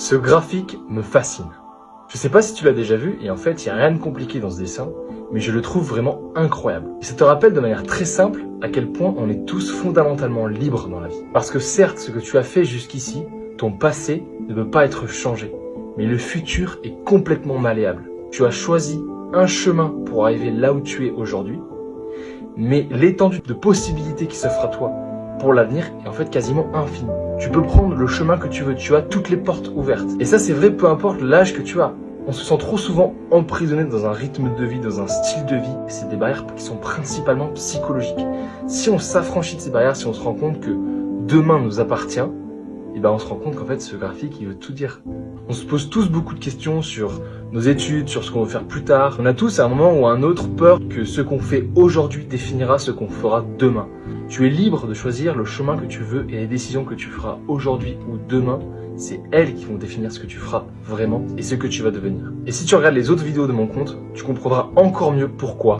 Ce graphique me fascine. Je sais pas si tu l'as déjà vu, et en fait, il n'y a rien de compliqué dans ce dessin, mais je le trouve vraiment incroyable. Et ça te rappelle de manière très simple à quel point on est tous fondamentalement libres dans la vie. Parce que certes, ce que tu as fait jusqu'ici, ton passé ne peut pas être changé, mais le futur est complètement malléable. Tu as choisi un chemin pour arriver là où tu es aujourd'hui, mais l'étendue de possibilités qui s'offre à toi pour l'avenir est en fait quasiment infinie. Tu peux prendre le chemin que tu veux, tu as toutes les portes ouvertes. Et ça c'est vrai peu importe l'âge que tu as. On se sent trop souvent emprisonné dans un rythme de vie, dans un style de vie. C'est des barrières qui sont principalement psychologiques. Si on s'affranchit de ces barrières, si on se rend compte que demain nous appartient, et ben on se rend compte qu'en fait ce graphique il veut tout dire. On se pose tous beaucoup de questions sur nos études, sur ce qu'on veut faire plus tard. On a tous à un moment ou à un autre peur que ce qu'on fait aujourd'hui définira ce qu'on fera demain. Tu es libre de choisir le chemin que tu veux et les décisions que tu feras aujourd'hui ou demain, c'est elles qui vont définir ce que tu feras vraiment et ce que tu vas devenir. Et si tu regardes les autres vidéos de mon compte, tu comprendras encore mieux pourquoi.